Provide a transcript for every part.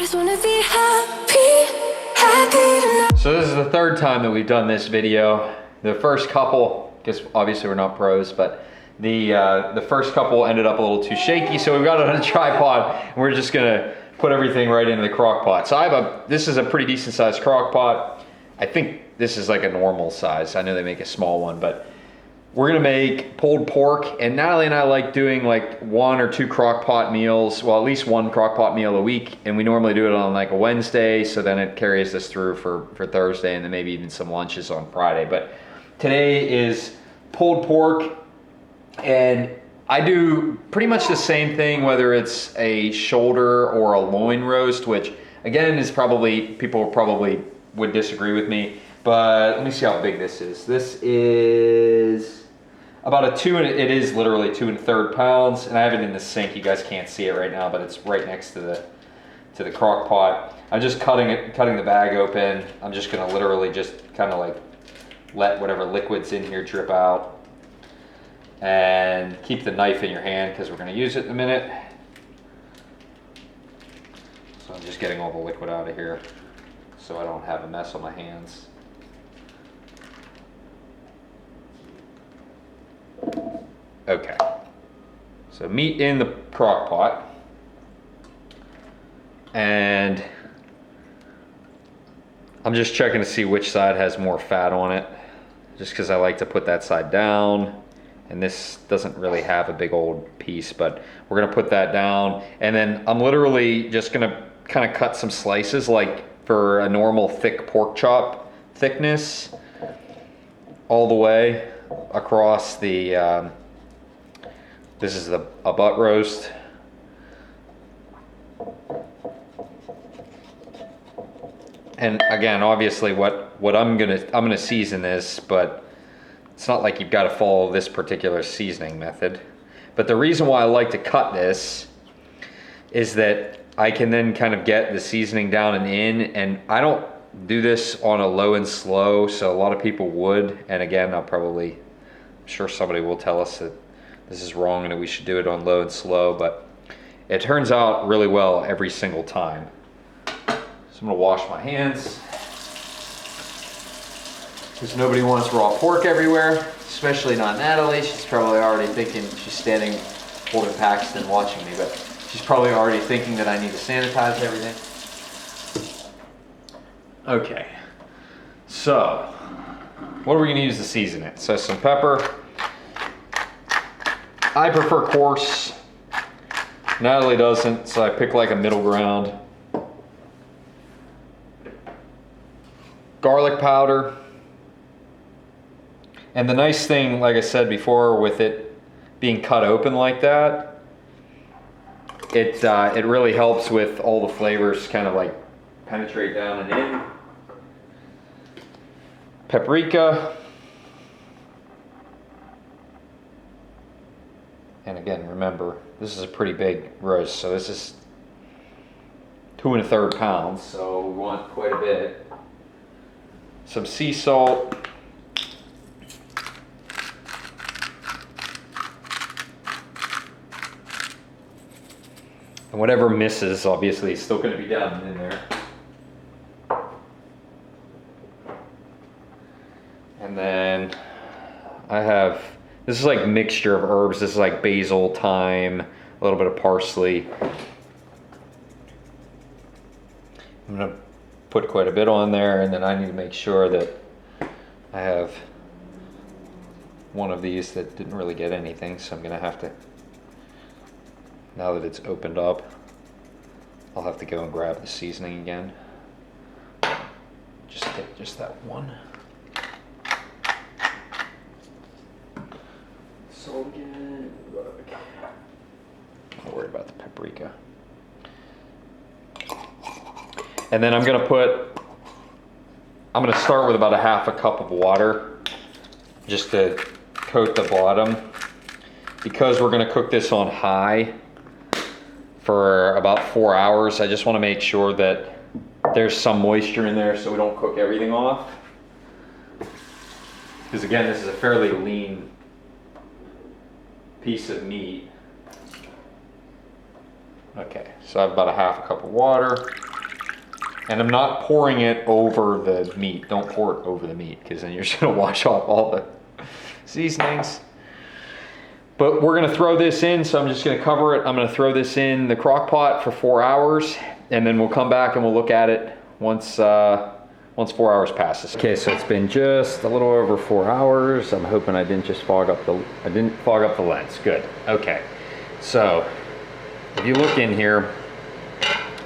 just wanna be happy, happy tonight. So this is the third time that we've done this video. The first couple, because obviously we're not pros, but the first couple ended up a little too shaky, so we've got it on a tripod, and we're just gonna put everything right into the crock pot. So this is a pretty decent sized crock pot. I think this is like a normal size. I know they make a small one, but we're gonna make pulled pork, and Natalie and I like doing like 1 or 2 crock pot meals, well, at least 1 crock pot meal a week, and we normally do it on like a Wednesday, so then it carries us through for Thursday, and then maybe even some lunches on Friday. But today is pulled pork, and I do pretty much the same thing, whether it's a shoulder or a loin roast, which again is probably, people probably would disagree with me, but let me see how big this is. This is about it is literally 2 1/3 pounds, and I have it in the sink. You guys can't see it right now, but it's right next to the crock pot. I'm just cutting the bag open. I'm just gonna literally just kind of like let whatever liquid's in here drip out, and keep the knife in your hand because we're gonna use it in a minute. So I'm just getting all the liquid out of here so I don't have a mess on my hands. Okay, so meat in the crock pot, and I'm just checking to see which side has more fat on it, just because I like to put that side down, and this doesn't really have a big old piece, but we're gonna put that down, and then I'm literally just gonna kind of cut some slices like for a normal thick pork chop thickness all the way across the this is a butt roast. And again, obviously what I'm gonna season this, but it's not like you've got to follow this particular seasoning method. But the reason why I like to cut this is that I can then kind of get the seasoning down and in, and I don't do this on a low and slow, so a lot of people would, and again, I'm sure somebody will tell us that this is wrong and that we should do it on low and slow, but it turns out really well every single time. So I'm gonna wash my hands, because nobody wants raw pork everywhere, especially not Natalie. She's probably already thinking, she's standing holding Paxton watching me, but she's probably already thinking that I need to sanitize everything. Okay, so what are we gonna use to season it? So some pepper. I prefer coarse. Natalie doesn't, so I pick like a middle ground. Garlic powder. And the nice thing, like I said before, with it being cut open like that, it really helps with all the flavors kind of like penetrate down and in. Paprika. And again, remember, this is a pretty big roast, so this is 2 1/3 pounds, so we want quite a bit. Some sea salt. And whatever misses, obviously, is still going to be down in there. And then I have, this is like mixture of herbs. This is like basil, thyme, a little bit of parsley. I'm gonna put quite a bit on there, and then I need to make sure that I have one of these that didn't really get anything, so I'm gonna have to, now that it's opened up, I'll have to go and grab the seasoning again. Just get just that one. Salt again. Not worried about the paprika. And then I'm gonna start with about a 1/2 cup of water just to coat the bottom. Because we're gonna cook this on high for about 4 hours, I just wanna make sure that there's some moisture in there so we don't cook everything off. Because again, this is a fairly lean piece of meat. Okay, so I have about a 1/2 cup of water. And I'm not pouring it over the meat. Don't pour it over the meat because then you're just gonna wash off all the seasonings. But we're gonna throw this in, so I'm just gonna cover it. I'm gonna throw this in the crock pot for 4 hours, and then we'll come back and we'll look at it once 4 hours passes. Okay, so it's been just a little over 4 hours. I'm hoping I didn't fog up the lens. Good, okay. So if you look in here,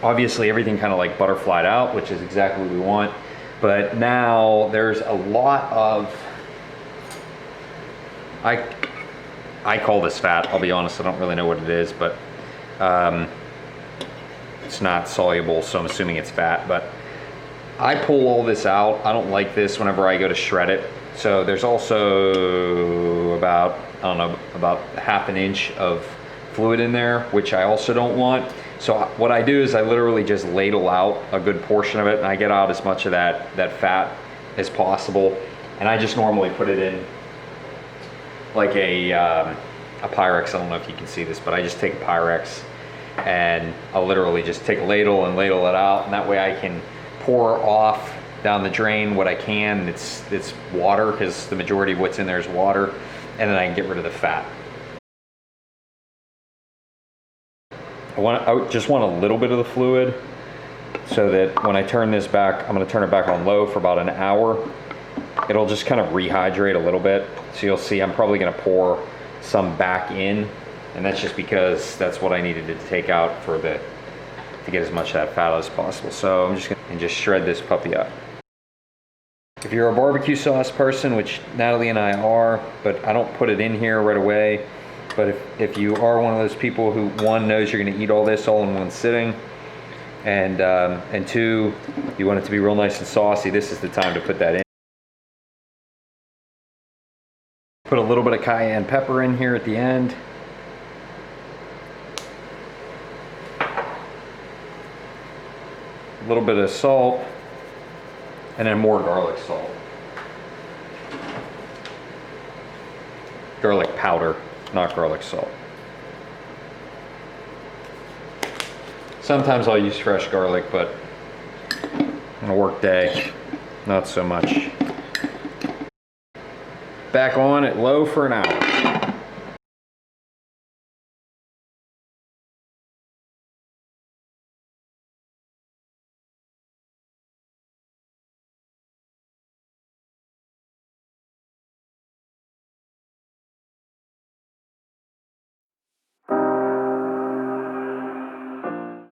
obviously everything kind of like butterflied out, which is exactly what we want. But now there's a lot of, I call this fat, I'll be honest, I don't really know what it is, but it's not soluble, so I'm assuming it's fat. But I pull all this out. I don't like this whenever I go to shred it. So there's also about, I don't know, about ½ an inch of fluid in there, which I also don't want. So what I do is I literally just ladle out a good portion of it, and I get out as much of that fat as possible. And I just normally put it in like a Pyrex. I don't know if you can see this, but I just take a Pyrex and I'll literally just take a ladle and ladle it out, and that way I can pour off down the drain what I can. It's water, because the majority of what's in there is water, and then I can get rid of the fat. I just want a little bit of the fluid, so that when I turn this back, I'm going to turn it back on low for about an hour. It'll just kind of rehydrate a little bit. So you'll see I'm probably going to pour some back in, and that's just because that's what I needed to take out to get as much of that fat as possible. So I'm just going to shred this puppy up. If you're a barbecue sauce person, which Natalie and I are, but I don't put it in here right away. But if you are one of those people who, one, knows you're going to eat all this all in one sitting, and two, you want it to be real nice and saucy, this is the time to put that in. Put a little bit of cayenne pepper in here at the end. A little bit of salt, and then more garlic salt. Garlic powder, not garlic salt. Sometimes I'll use fresh garlic, but on a work day, not so much. Back on at low for an hour.